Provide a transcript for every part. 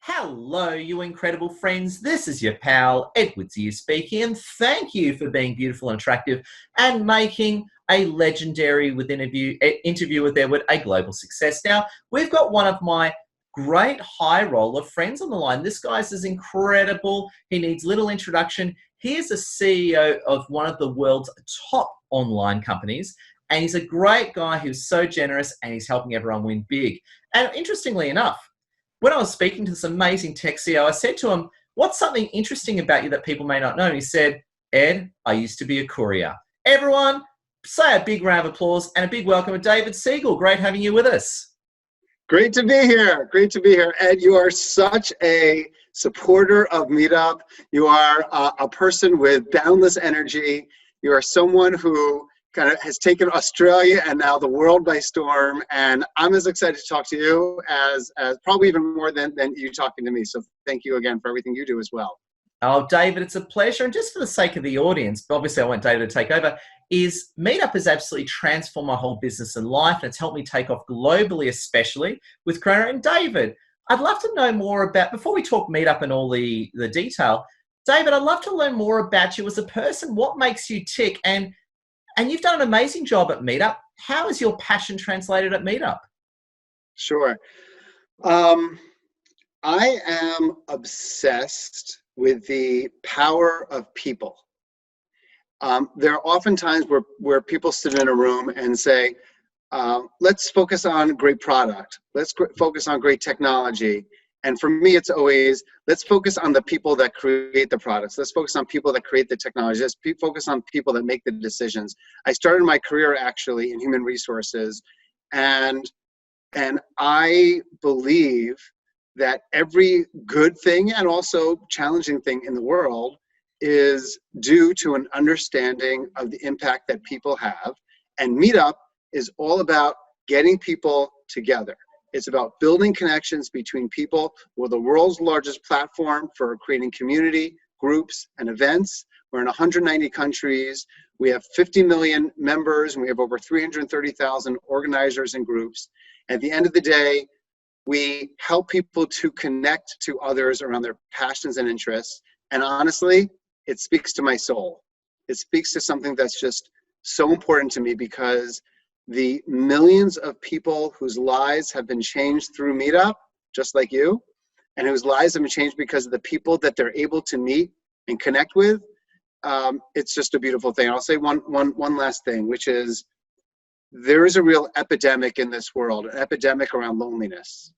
Hello, you incredible friends. This is your pal, Edward Zias speaking, and thank you for being beautiful and attractive and making a legendary interview with Edward a global success. Now, we've got one of my great high roller friends on the line. This guy's is incredible. He needs little introduction. He is the CEO of one of the world's top online companies, and he's a great guy who's so generous and he's helping everyone win big. And interestingly enough, when I was speaking to this amazing tech CEO, I said to him, what's something interesting about you that people may not know? And he said, Ed, I used to be a courier. Everyone, say a big round of applause and a big welcome to David Siegel. Great having you with us. Great to be here. Great to be here. Ed, you are such a supporter of Meetup. You are a person with boundless energy. You are someone who kind of has taken Australia and now the world by storm. And I'm as excited to talk to you as probably even more than you talking to me. So thank you again for everything you do as well. Oh, David, it's a pleasure. And just for the sake of the audience, obviously I want David to take over, is Meetup has absolutely transformed my whole business and life. And it's helped me take off globally, especially with Corona. And David, I'd love to know more about, before we talk Meetup and all the detail, David, I'd love to learn more about you as a person. What makes you tick? And you've done an amazing job at Meetup. How is your passion translated at Meetup? Sure. I am obsessed with the power of people. There are often times where people sit in a room and say, let's focus on great product. Let's focus on great technology. And for me, it's always, let's focus on the people that create the products. Let's focus on people that create the technology. Let's focus on people that make the decisions. I started my career actually in human resources, and I believe that every good thing and also challenging thing in the world is due to an understanding of the impact that people have. And Meetup is all about getting people together. It's about building connections between people. We're the world's largest platform for creating community, groups, and events. We're in 190 countries. We have 50 million members, and we have over 330,000 organizers and groups. At the end of the day, we help people to connect to others around their passions and interests. And honestly, it speaks to my soul. It speaks to something that's just so important to me, because the millions of people whose lives have been changed through Meetup, just like you, and whose lives have been changed because of the people that they're able to meet and connect with, it's just a beautiful thing. I'll say one last thing, which is there is a real epidemic in this world, an epidemic around loneliness.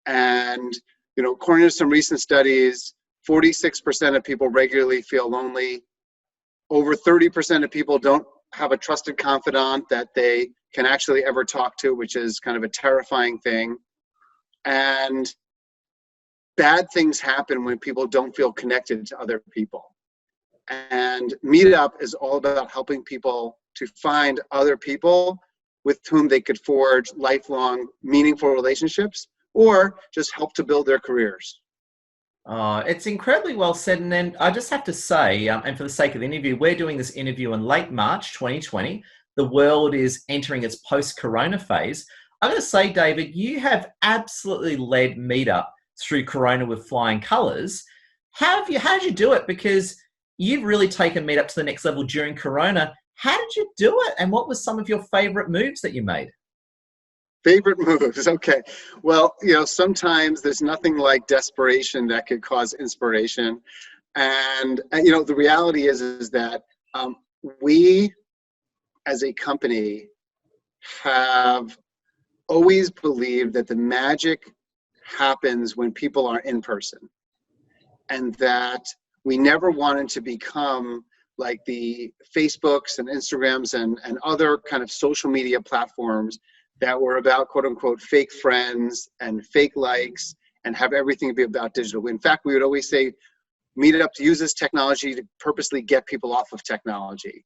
And, according to some recent studies, 46% of people regularly feel lonely. Over 30% of people don't have a trusted confidant that they can actually ever talk to, which is kind of a terrifying thing. And bad things happen when people don't feel connected to other people. And Meetup is all about helping people to find other people with whom they could forge lifelong, meaningful relationships, or just help to build their careers. It's incredibly well said. And then I just have to say, and for the sake of the interview, we're doing this interview in late March 2020. The world is entering its post-Corona phase. I'm going to say, David, you have absolutely led Meetup through Corona with flying colours. How did you do it? Because you've really taken Meetup to the next level during Corona. How did you do it? And what were some of your favourite moves that you made? Favorite moves. Okay. Well, sometimes there's nothing like desperation that could cause inspiration. And the reality is that we as a company have always believed that the magic happens when people are in person, and that we never wanted to become like the Facebooks and Instagrams and other kind of social media platforms that were about quote unquote fake friends and fake likes and have everything be about digital. In fact, we would always say Meetup uses technology to purposely get people off of technology.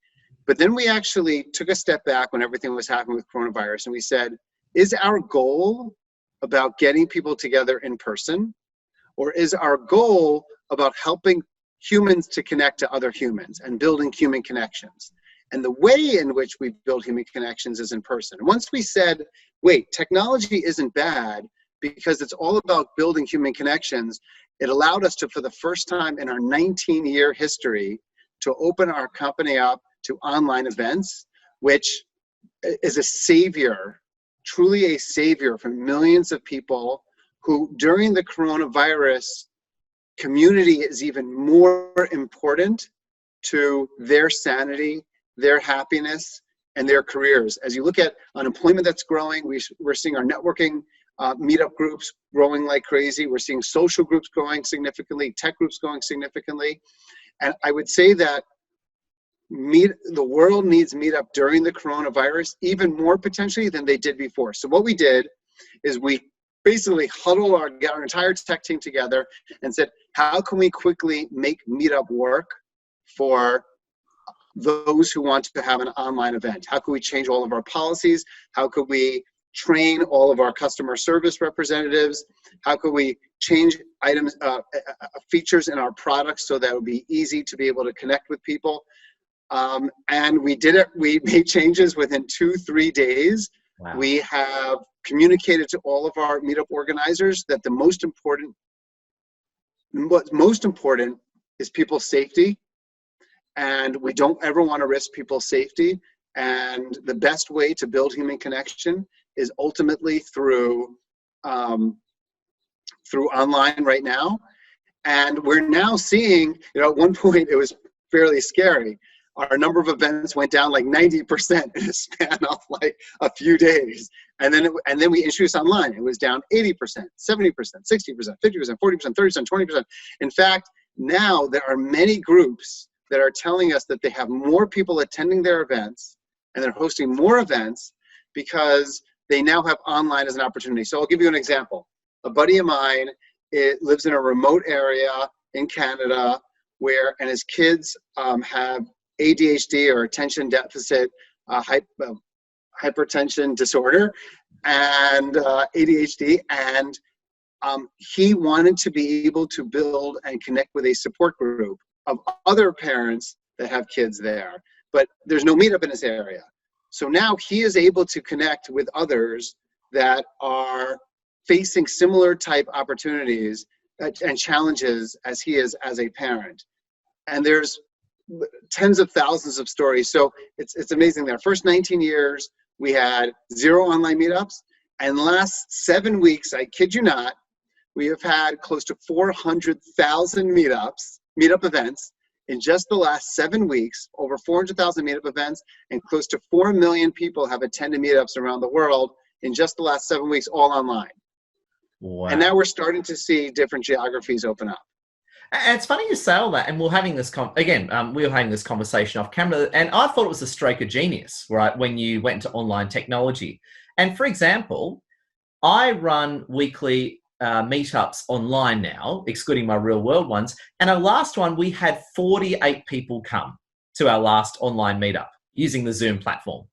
But then we actually took a step back when everything was happening with coronavirus, and we said, is our goal about getting people together in person, or is our goal about helping humans to connect to other humans and building human connections? And the way in which we build human connections is in person. And once we said, wait, technology isn't bad, because it's all about building human connections. It allowed us to, for the first time in our 19-year history, to open our company up to online events, which is a savior, truly a savior for millions of people who, during the coronavirus, community is even more important to their sanity, their happiness, and their careers. As you look at unemployment that's growing, we're seeing our networking meetup groups growing like crazy. We're seeing social groups growing significantly, tech groups growing significantly. And I would say that the world needs Meetup during the coronavirus even more potentially than they did before. So what we did is we basically got our entire tech team together and said, how can we quickly make Meetup work for those who want to have an online event? How can we change all of our policies? How could we train all of our customer service representatives? How could we change items, features in our products so that it would be easy to be able to connect with people? And we did it. We made changes within 2-3 days. Wow. We have communicated to all of our Meetup organizers that what's most important is people's safety. And we don't ever want to risk people's safety. And the best way to build human connection is ultimately through online right now. And we're now seeing, at one point it was fairly scary. Our number of events went down like 90% in a span of like a few days. And then we introduced online. It was down 80%, 70%, 60%, 50%, 40%, 30%, 20%. In fact, now there are many groups that are telling us that they have more people attending their events and they're hosting more events because they now have online as an opportunity. So I'll give you an example. A buddy of mine lives in a remote area in Canada and his kids have ADHD or attention deficit hypertension disorder and ADHD, and he wanted to be able to build and connect with a support group of other parents that have kids there, but there's no Meetup in his area. So now he is able to connect with others that are facing similar type opportunities and challenges as he is as a parent. And there's tens of thousands of stories. So it's amazing that our first 19 years, we had 0 online meetups. And the last 7 weeks, I kid you not, we have had close to 400,000 meetup events in just the last 7 weeks, over 400,000 meetup events, and close to 4 million people have attended meetups around the world in just the last 7 weeks, all online. Wow. And now we're starting to see different geographies open up. And it's funny you say all that, and we were having this conversation off camera, and I thought it was a stroke of genius, right, when you went into online technology. And for example, I run weekly meetups online now, excluding my real world ones, and our last one, we had 48 people come to our last online meetup using the Zoom platform.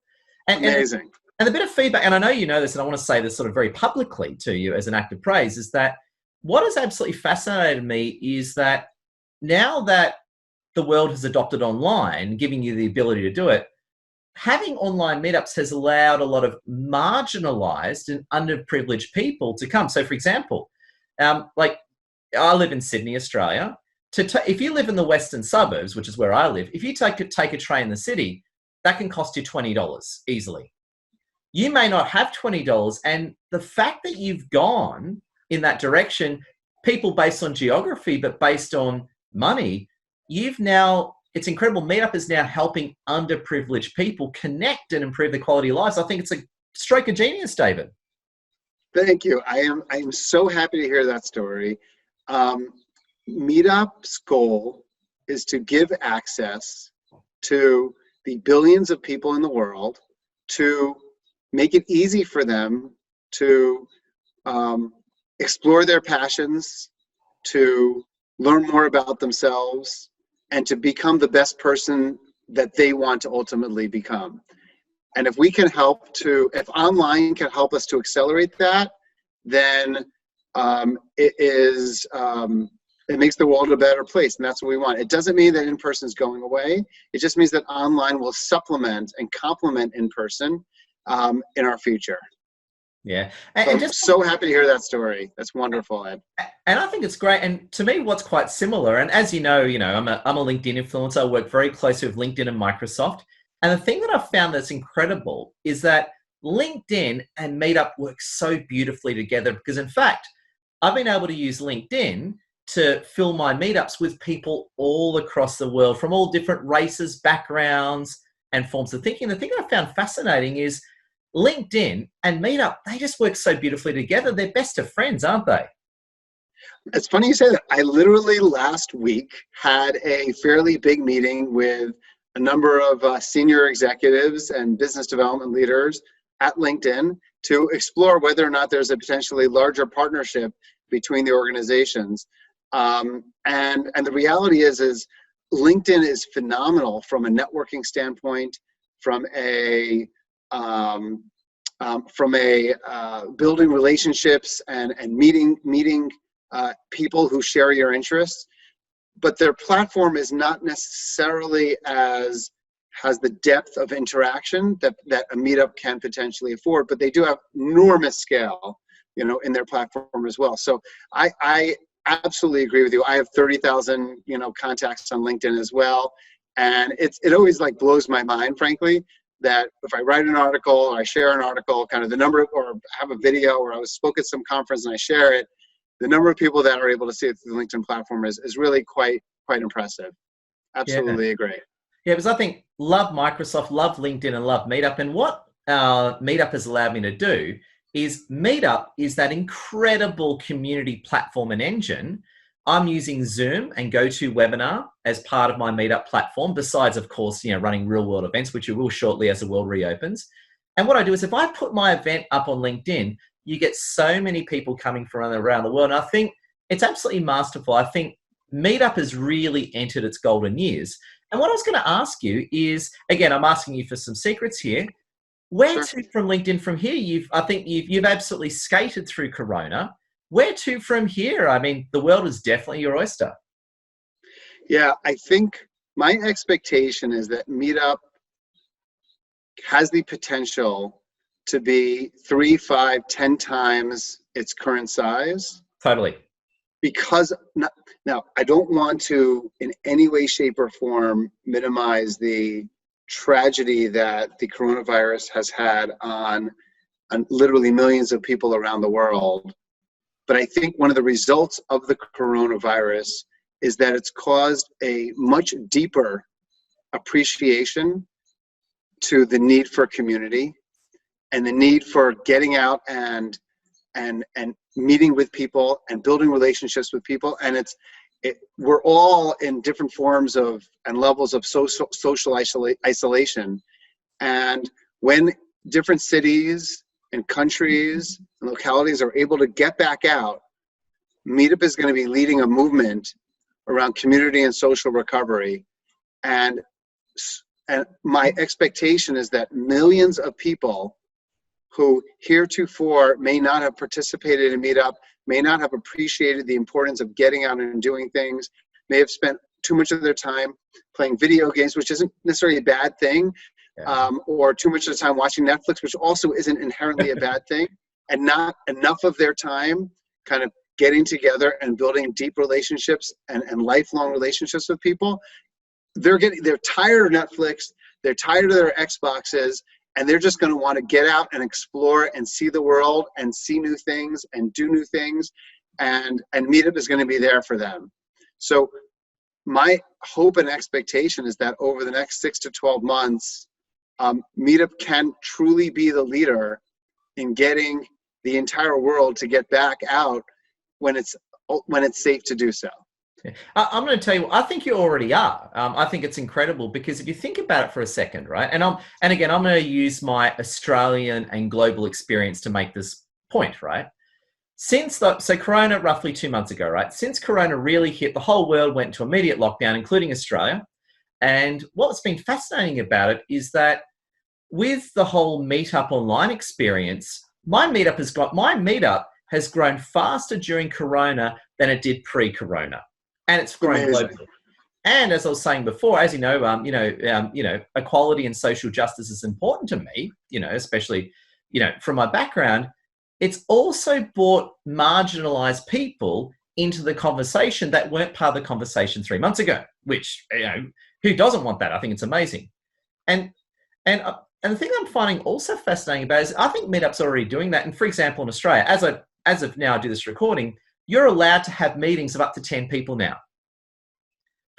Amazing. And a bit of feedback, and I know you know this, and I want to say this sort of very publicly to you as an act of praise, is that what has absolutely fascinated me is that now that the world has adopted online, giving you the ability to do it, having online meetups has allowed a lot of marginalized and underprivileged people to come. So for example, like I live in Sydney, Australia. If you live in the western suburbs, which is where I live, if you take a train in the city, that can cost you $20 easily. You may not have $20, and the fact that you've gone in that direction, people based on geography, but based on money, it's incredible. Meetup is now helping underprivileged people connect and improve their quality of lives. I think it's a stroke of genius, David. Thank you. I am so happy to hear that story. Meetup's goal is to give access to the billions of people in the world, to make it easy for them to explore their passions, to learn more about themselves, and to become the best person that they want to ultimately become. And if if online can help us to accelerate that, then it makes the world a better place, and that's what we want. It doesn't mean that in-person is going away. It just means that online will supplement and complement in-person in our future. Yeah. So And I'm just so happy to hear that story. That's wonderful, Ed. and I think it's great. And to me, what's quite similar, and as you know, I'm a LinkedIn influencer. I work very closely with LinkedIn and Microsoft. And the thing that I've found that's incredible is that LinkedIn and Meetup work so beautifully together because, in fact, I've been able to use LinkedIn to fill my meetups with people all across the world from all different races, backgrounds, and forms of thinking. The thing I found fascinating is LinkedIn and Meetup, they just work so beautifully together. They're best of friends, aren't they? It's funny you say that. I literally last week had a fairly big meeting with a number of senior executives and business development leaders at LinkedIn to explore whether or not there's a potentially larger partnership between the organizations. And the reality is LinkedIn is phenomenal from a networking standpoint, from a building relationships and meeting people who share your interests, but their platform is not necessarily has the depth of interaction that a meetup can potentially afford, but they do have enormous scale, in their platform as well. So I absolutely agree with you. I have 30,000, contacts on LinkedIn as well. And it always like blows my mind, frankly, that if I write an article or I share an article, kind of the number, or have a video or I spoke at some conference and I share it, the number of people that are able to see it through the LinkedIn platform is really quite impressive. Yeah. Absolutely agree. Yeah, because I think love Microsoft, love LinkedIn, and love Meetup. And what Meetup has allowed me to do is Meetup is that incredible community platform and engine. I'm using Zoom and GoToWebinar as part of my Meetup platform, besides, of course, running real world events, which we will shortly as the world reopens. And what I do is if I put my event up on LinkedIn, you get so many people coming from around the world. And I think it's absolutely masterful. I think Meetup has really entered its golden years. And what I was going to ask you is, again, I'm asking you for some secrets here. Where Sure. to from LinkedIn from here? I think you've absolutely skated through Corona. Where to from here? I mean, the world is definitely your oyster. Yeah, I think my expectation is that Meetup has the potential to be 3, 5, 10 times its current size. Totally. Because now I don't want to in any way, shape, or form minimize the tragedy that the coronavirus has had on literally millions of people around the world. But I think one of the results of the coronavirus is that it's caused a much deeper appreciation to the need for community and the need for getting out and meeting with people and building relationships with people. And we're all in different forms of and levels of social isolation. And when different cities and countries and localities are able to get back out, Meetup is going to be leading a movement around community and social recovery. And my expectation is that millions of people who heretofore may not have participated in Meetup, may not have appreciated the importance of getting out and doing things, may have spent too much of their time playing video games, which isn't necessarily a bad thing, or too much of the time watching Netflix, which also isn't inherently a bad thing, and not enough of their time kind of getting together and building deep relationships and lifelong relationships with people. They're tired of Netflix, they're tired of their Xboxes, and they're just going to want to get out and explore and see the world and see new things and do new things. And Meetup is going to be there for them. So my hope and expectation is that over the next 6 to 12 months, Meetup can truly be the leader in getting the entire world to get back out when it's safe to do so. I'm going to tell you, I think you already are. I think it's incredible because if you think about it for a second, right? And again, I'm going to use my Australian and global experience to make this point, right? So Corona roughly 2 months ago, right? Since Corona really hit, the whole world went into immediate lockdown, including Australia. And what's been fascinating about it is that with the whole Meetup online experience, my Meetup has grown faster during Corona than it did pre-Corona. And it's grown globally. And as I was saying before, as you know, equality and social justice is important to me, especially, from my background. it's also brought marginalized people into the conversation that weren't part of the conversation 3 months ago, which, who doesn't want that? I think it's amazing. And and the thing I'm finding also fascinating about is I think Meetup's already doing that. And for example, in Australia, as of now I do this recording, you're allowed to have meetings of up to 10 people now.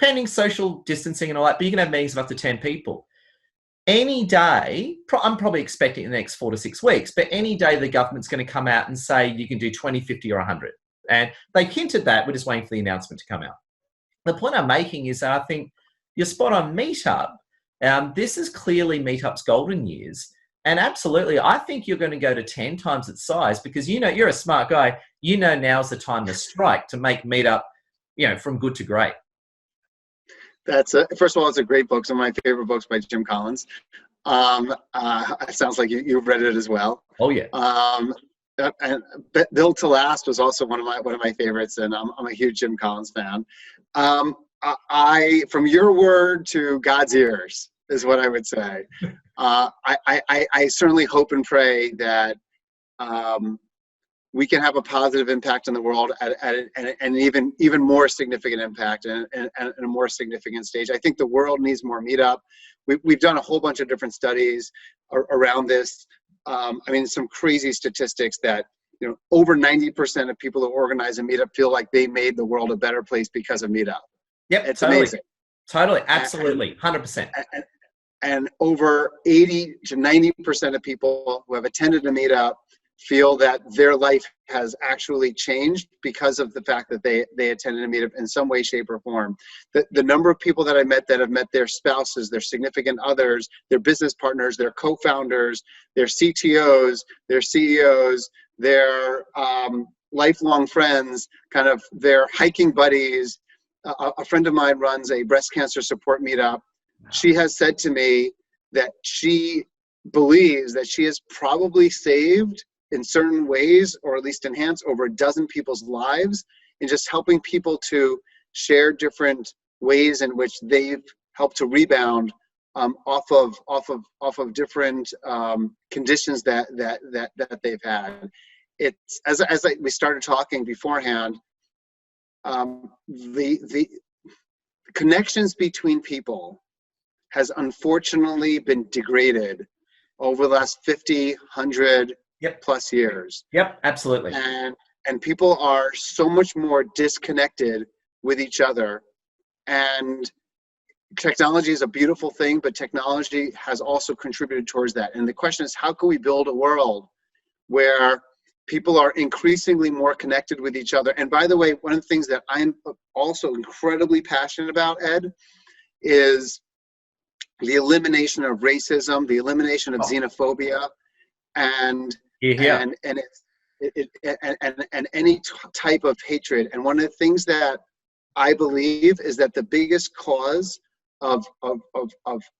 Pending social distancing and all that, but you can have meetings of up to 10 people. Any day, I'm probably expecting in the next 4 to 6 weeks, but any day the government's going to come out and say you can do 20, 50 or 100. And they hinted that, we're just waiting for the announcement to come out. The point I'm making is that I think you're spot on Meetup. This is clearly Meetup's golden years. And absolutely, I think you're going to go to 10 times its size because, you're a smart guy. Now's the time to strike to make Meetup, from good to great. First of all, it's a great book. Some of my favorite books by Jim Collins. It sounds like you've read it as well. Oh yeah. And Built to Last was also one of my favorites, and I'm a huge Jim Collins fan. From your word to God's ears is what I would say. I certainly hope and pray that we can have a positive impact in the world at an even more significant impact and a more significant stage. I think the world needs more Meetup. We've done a whole bunch of different studies around this. Some crazy statistics that over 90% of people who organize a Meetup feel like they made the world a better place because of Meetup. Yep, it's totally. amazing. Totally, absolutely, 100%. And over 80 to 90% of people who have attended a Meetup feel that their life has actually changed because of the fact that they attended a Meetup in some way, shape, or form. The number of people that I met that have met their spouses, their significant others, their business partners, their co-founders, their CTOs, their CEOs, their lifelong friends, kind of their hiking buddies. A friend of mine runs a breast cancer support Meetup. She has said to me that she believes that she has probably saved in certain ways, or at least enhance over a dozen people's lives in just helping people to share different ways in which they've helped to rebound off of different conditions that they've had. It's we started talking beforehand. The connections between people has unfortunately been degraded over the last 50, 100 plus years. Yep, absolutely. And people are so much more disconnected with each other. And technology is a beautiful thing, but technology has also contributed towards that. And the question is, how can we build a world where people are increasingly more connected with each other? And by the way, one of the things that I'm also incredibly passionate about, Ed, is the elimination of racism, the elimination of xenophobia, and any type of hatred. And one of the things that I believe is that the biggest cause of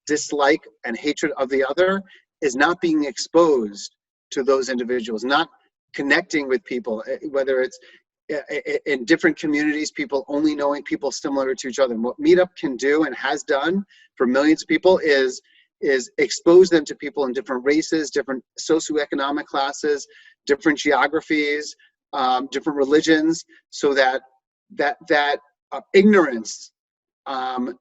dislike and hatred of the other is not being exposed to those individuals, not connecting with people, whether it's in different communities, people only knowing people similar to each other. And what Meetup can do and has done for millions of people is expose them to people in different races, different socioeconomic classes, different geographies, different religions, so that ignorance can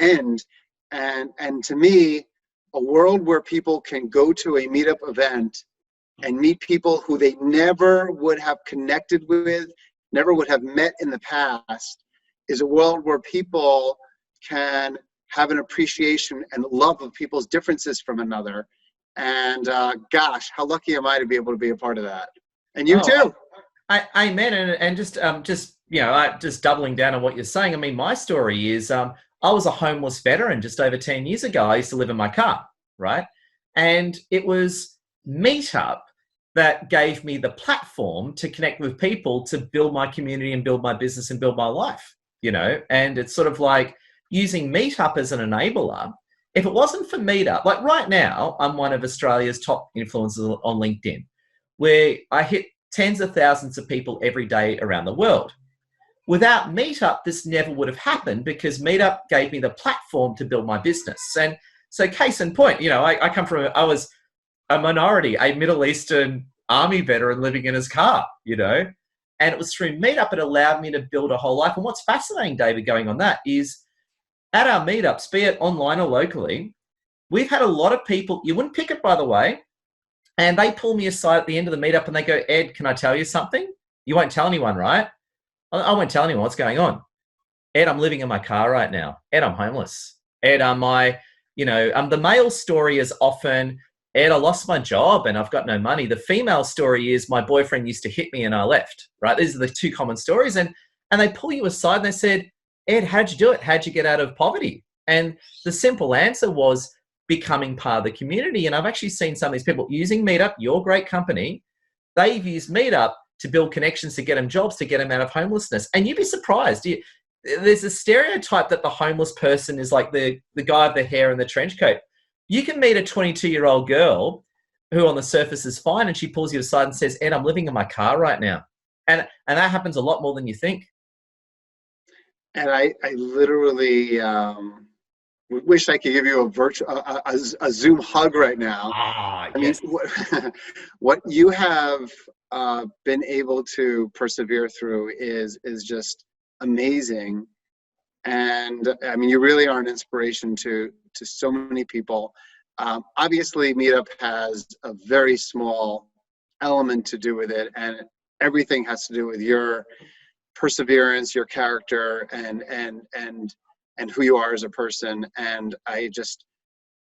end. And to me, a world where people can go to a Meetup event and meet people who they never would have connected with, never would have met in the past, is a world where people can have an appreciation and love of people's differences from another. And gosh, how lucky am I to be able to be a part of that? And you too. Amen. And just doubling down on what you're saying. I mean, my story is I was a homeless veteran just over 10 years ago. I used to live in my car, right? And it was Meetup that gave me the platform to connect with people, to build my community and build my business and build my life, and it's sort of like using Meetup as an enabler. If it wasn't for Meetup, like right now, I'm one of Australia's top influencers on LinkedIn, where I hit tens of thousands of people every day around the world. Without Meetup, this never would have happened, because Meetup gave me the platform to build my business. And so case in point, I was a minority, a Middle Eastern army veteran living in his car, you know? And it was through Meetup, it allowed me to build a whole life. And what's fascinating, David, going on that is at our meetups, be it online or locally, we've had a lot of people, you wouldn't pick it, by the way, and they pull me aside at the end of the meetup and they go, Ed, can I tell you something? You won't tell anyone, right? I won't tell anyone what's going on. Ed, I'm living in my car right now. Ed, I'm homeless. Ed, the male story is often, Ed, I lost my job and I've got no money. The female story is my boyfriend used to hit me and I left, right? These are the two common stories. And they pull you aside and they said, Ed, how'd you do it? How'd you get out of poverty? And the simple answer was becoming part of the community. And I've actually seen some of these people using Meetup, your great company. They've used Meetup to build connections, to get them jobs, to get them out of homelessness. And you'd be surprised. There's a stereotype that the homeless person is like the guy with the hair and the trench coat. You can meet a 22-year-old girl who on the surface is fine and she pulls you aside and says, Ed, I'm living in my car right now. And that happens a lot more than you think. And I literally wish I could give you a Zoom hug right now. Yes. I mean, what you have been able to persevere through is just amazing. And I mean, you really are an inspiration to so many people. Obviously, Meetup has a very small element to do with it, and everything has to do with your perseverance, your character, and who you are as a person. And I just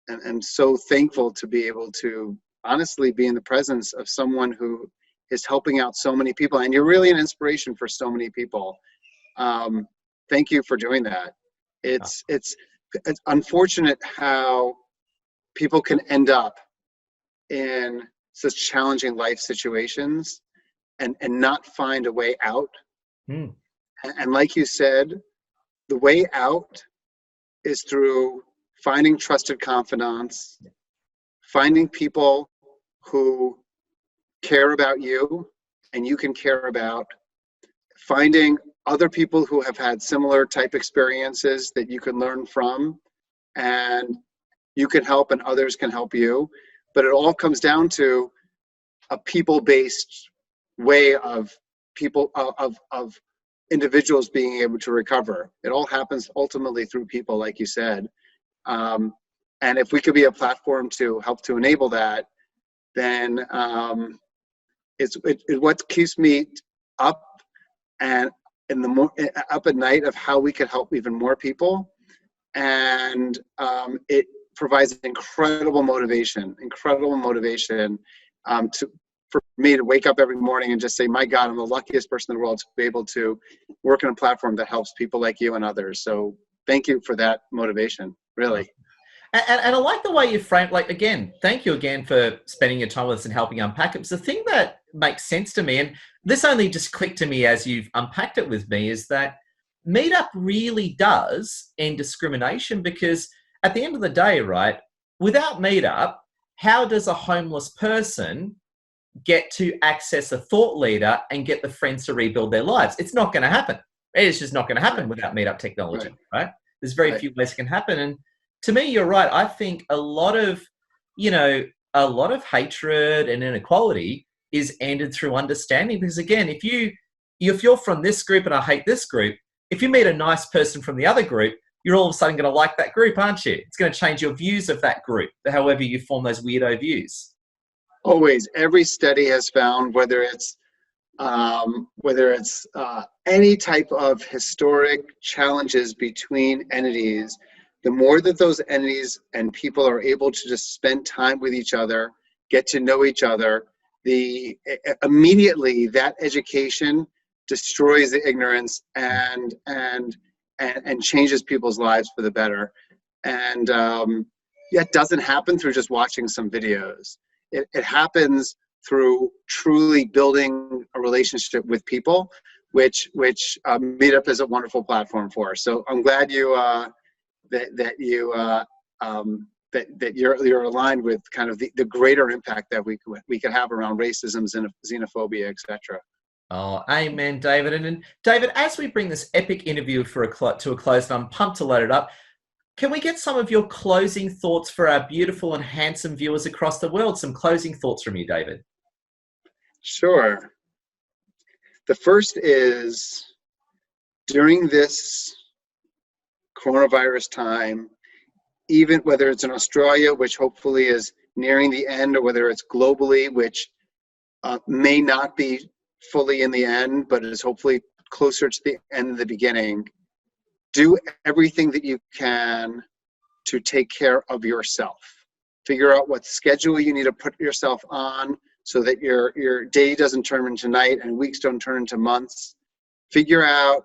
am so thankful to be able to honestly be in the presence of someone who is helping out so many people. And you're really an inspiration for so many people. Thank you for doing that. It's unfortunate how people can end up in such challenging life situations and not find a way out. And like you said, the way out is through finding trusted confidants, finding people who care about you and you can care about, finding other people who have had similar type experiences that you can learn from, and you can help and others can help you. But it all comes down to a people-based way of individuals being able to recover. It all happens ultimately through people, like you said. And if we could be a platform to help to enable that, then it's what keeps me up and up at night of how we could help even more people. And it provides incredible motivation for me to wake up every morning and just say, my God, I'm the luckiest person in the world to be able to work on a platform that helps people like you and others. So thank you for that motivation, really. And I like the way you frame, like, again, thank you again for spending your time with us and helping unpack it. Because the thing that makes sense to me, and this only just clicked to me as you've unpacked it with me, is that Meetup really does end discrimination, because at the end of the day, right, without Meetup, how does a homeless person get to access a thought leader and get the friends to rebuild their lives? It's not going to happen. It's just not going to happen without Meetup technology, right? There's very few ways it can happen. And to me, you're right. I think a lot of hatred and inequality is ended through understanding. Because again, if you're from this group and I hate this group, if you meet a nice person from the other group, you're all of a sudden going to like that group, aren't you? It's going to change your views of that group, however you form those weirdo views. Always. Every study has found, whether it's any type of historic challenges between entities, the more that those entities and people are able to just spend time with each other, get to know each other, immediately that education destroys the ignorance and changes people's lives for the better. And it doesn't happen through just watching some videos. It happens through truly building a relationship with people, which Meetup is a wonderful platform for. So I'm glad that you're aligned with kind of the greater impact that we could have around racism, xenophobia, etc. Oh, amen, David. And David, as we bring this epic interview to a close, and I'm pumped to load it up, can we get some of your closing thoughts for our beautiful and handsome viewers across the world? Some closing thoughts from you, David. Sure. The first is during this coronavirus time, even whether it's in Australia, which hopefully is nearing the end, or whether it's globally, which may not be fully in the end, but is hopefully closer to the end of the beginning, do everything that you can to take care of yourself. Figure out what schedule you need to put yourself on so that your day doesn't turn into night and weeks don't turn into months. Figure out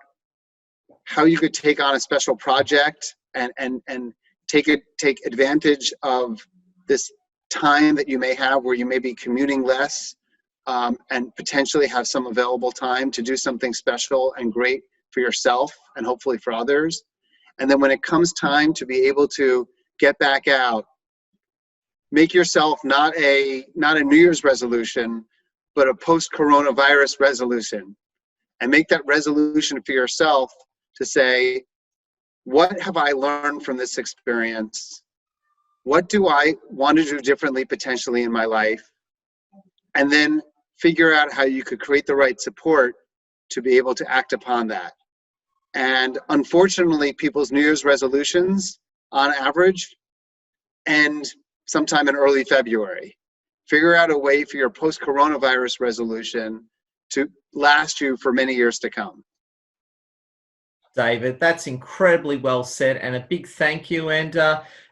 how you could take on a special project and take advantage of this time that you may have where you may be commuting less, and potentially have some available time to do something special and great for yourself and hopefully for others. And then when it comes time to be able to get back out, make yourself not a New Year's resolution, but a post-coronavirus resolution. And make that resolution for yourself to say, what have I learned from this experience? What do I want to do differently potentially in my life? And then figure out how you could create the right support to be able to act upon that. And unfortunately, people's New Year's resolutions, on average, end sometime in early February. Figure out a way for your post-coronavirus resolution to last you for many years to come. David, that's incredibly well said, and a big thank you. And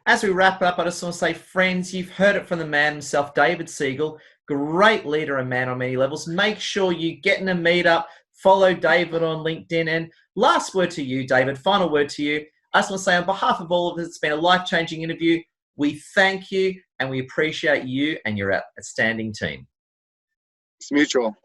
as we wrap up, I just want to say, friends, you've heard it from the man himself, David Siegel, great leader and man on many levels. Make sure you get in a meetup, follow David on LinkedIn. And last word to you, David, final word to you. I just want to say on behalf of all of us, it's been a life-changing interview. We thank you and we appreciate you and your outstanding team. It's mutual.